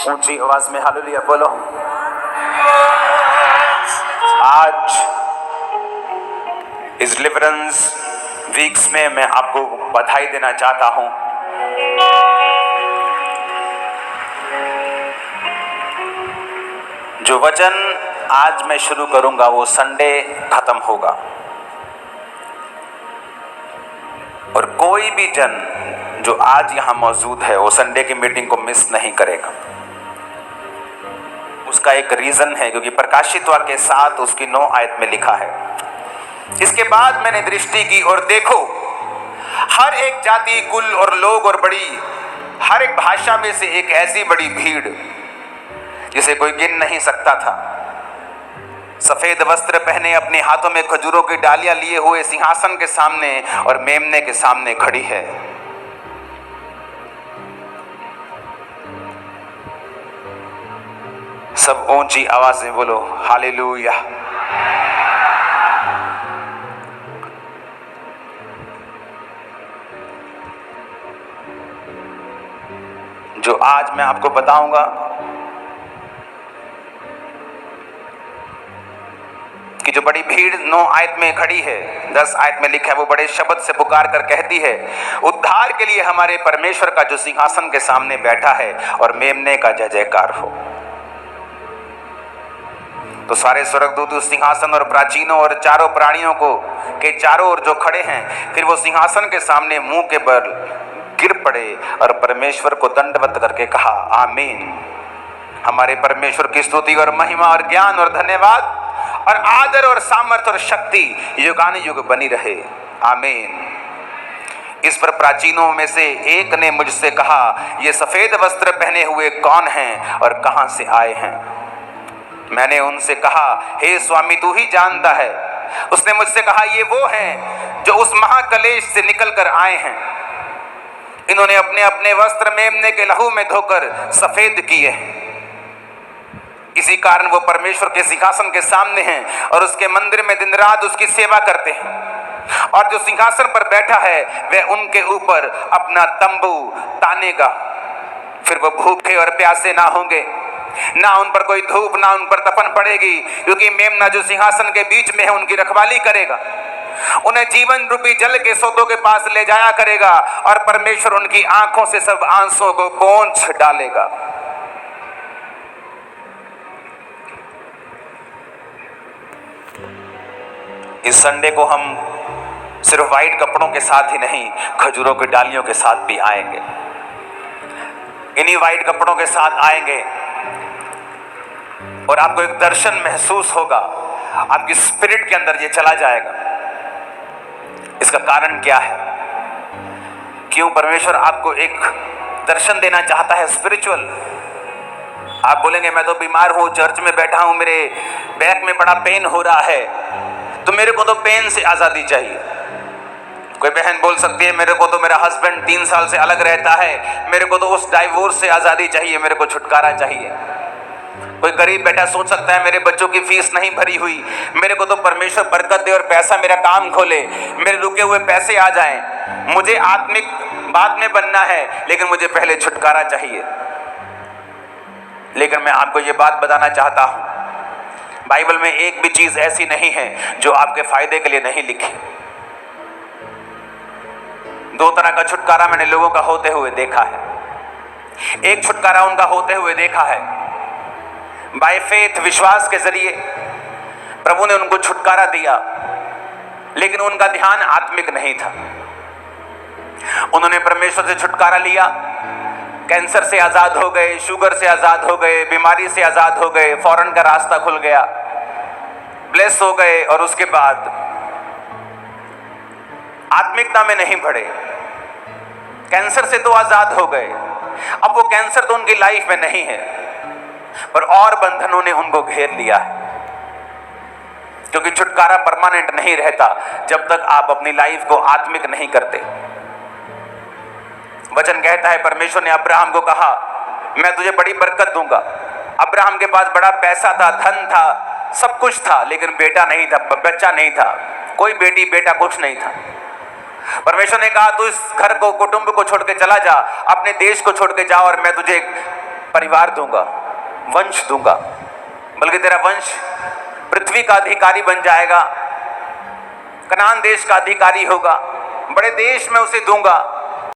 ऊंची आवाज में हालेलुया बोलो। आज इस डिलीवरेंस वीक्स में मैं आपको बधाई देना चाहता हूं। जो वचन आज मैं शुरू करूंगा वो संडे खत्म होगा और कोई भी जन जो आज यहां मौजूद है वो संडे की मीटिंग को मिस नहीं करेगा। उसका एक रीजन है क्योंकि प्रकाशित वाक्य 7 उसकी 9 आयत में लिखा है, इसके बाद मैंने दृष्टि की और देखो हर एक जाति, कुल और लोग और बड़ी हर एक भाषा में से एक ऐसी बड़ी भीड़ जिसे कोई गिन नहीं सकता था, सफेद वस्त्र पहने अपने हाथों में खजूरों की डालियां लिए हुए सिंहासन के सामने और मेमने के सामने खड़ी है। सब ऊंची आवाज में बोलो हालेलुया। जो आज मैं आपको बताऊंगा कि जो बड़ी भीड़ 9 आयत में खड़ी है, 10 आयत में लिखा है, वो बड़े शब्द से पुकार कर कहती है, उद्धार के लिए हमारे परमेश्वर का जो सिंहासन के सामने बैठा है और मेमने का जय जयकार हो। तो सारे स्वर्गदूत उस सिंहासन और प्राचीनों और चारों प्राणियों को के चारों ओर जो खड़े हैं, फिर वो सिंहासन के सामने मुंह के बल गिर पड़े और परमेश्वर को दंडवत करके कहा, आमीन। हमारे परमेश्वर की स्तुति और महिमा और ज्ञान और धन्यवाद और आदर और सामर्थ्य और शक्ति युगानुयुग बनी रहे, आमीन। इस पर प्राचीनों में से एक ने मुझसे कहा, ये सफेद वस्त्र पहने हुए कौन हैं और कहां से आए हैं? मैंने उनसे कहा, हे स्वामी तू ही जानता है। उसने मुझसे कहा, ये वो हैं जो उस महाकलेश से निकल कर आए हैं। इन्होंने अपने अपने वस्त्र मेमने के लहू में धोकर सफेद किए हैं। इसी कारण वो परमेश्वर के सिंहासन के सामने हैं और उसके मंदिर में दिन रात उसकी सेवा करते हैं। और जो सिंहासन पर बैठा है वह उनके ऊपर अपना तंबू तानेगा। फिर वो भूखे और प्यासे ना होंगे, ना उन पर कोई धूप ना उन पर तपन पड़ेगी, क्योंकि मेमना जो सिंहासन के बीच में है उनकी रखवाली करेगा। उन्हें जीवन रूपी जल के सोतों के पास ले जाया करेगा और परमेश्वर उनकी आंखों से सब आंसुओं को पोंछ डालेगा। इस संडे को हम सिर्फ व्हाइट कपड़ों के साथ ही नहीं, खजूरों की डालियों के साथ भी आएंगे। इन्हीं व्हाइट कपड़ों के साथ आएंगे और आपको एक दर्शन महसूस होगा, आपकी स्पिरिट के अंदर ये चला जाएगा। इसका कारण क्या है? क्यों परमेश्वर आपको एक दर्शन देना चाहता है स्पिरिचुअल? आप बोलेंगे मैं तो बीमार हूं, चर्च में बैठा हूं, मेरे बैक में बड़ा पेन हो रहा है, तो मेरे को तो पेन से आजादी चाहिए। कोई बहन बोल सकती है, मेरे को तो मेरा हस्बैंड 3 साल से अलग रहता है, मेरे को तो उस डाइवोर्स से आजादी चाहिए, मेरे को छुटकारा चाहिए। कोई गरीब बेटा सोच सकता है, मेरे बच्चों की फीस नहीं भरी हुई, मेरे को तो परमेश्वर बरकत दे और पैसा मेरा काम खोले, मेरे रुके हुए पैसे आ जाएं। मुझे आत्मिक बाद में बनना है, लेकिन मुझे पहले छुटकारा चाहिए। लेकिन मैं आपको ये बात बताना चाहता हूं, बाइबल में एक भी चीज ऐसी नहीं है जो आपके फायदे के लिए नहीं लिखी। 2 तरह का छुटकारा मैंने लोगों का होते हुए देखा है। एक छुटकारा उनका होते हुए देखा है बाय फेथ, विश्वास के जरिए प्रभु ने उनको छुटकारा दिया, लेकिन उनका ध्यान आत्मिक नहीं था। उन्होंने परमेश्वर से छुटकारा लिया, कैंसर से आजाद हो गए, शुगर से आजाद हो गए, बीमारी से आजाद हो गए, फॉरेन का रास्ता खुल गया, ब्लेस हो गए, और उसके बाद आत्मिकता में नहीं बढ़े। कैंसर से तो आजाद हो गए, अब वो कैंसर तो उनकी लाइफ में नहीं है, पर और बंधनों ने उनको घेर लिया है। क्योंकि छुटकारा परमानेंट नहीं रहता जब तक आप अपनी लाइफ को आत्मिक नहीं करते। वचन कहता है, परमेश्वर ने अब्राहम को कहा, मैं तुझे बड़ी बरकत दूंगा। अब्राहम के पास बड़ा पैसा था, धन था, सब कुछ था, लेकिन बेटा नहीं था, बच्चा नहीं था, कोई बेटी बेटा कुछ नहीं था। परमेश्वर ने कहा, तू इस घर को, कुटुंब को छोड़ के चला जा, अपने देश को छोड़ के जा, और मैं तुझे परिवार दूंगा, वंश दूंगा, बल्कि तेरा वंश पृथ्वी का अधिकारी बन जाएगा, कनान देश का अधिकारी होगा, बड़े देश में उसे दूंगा।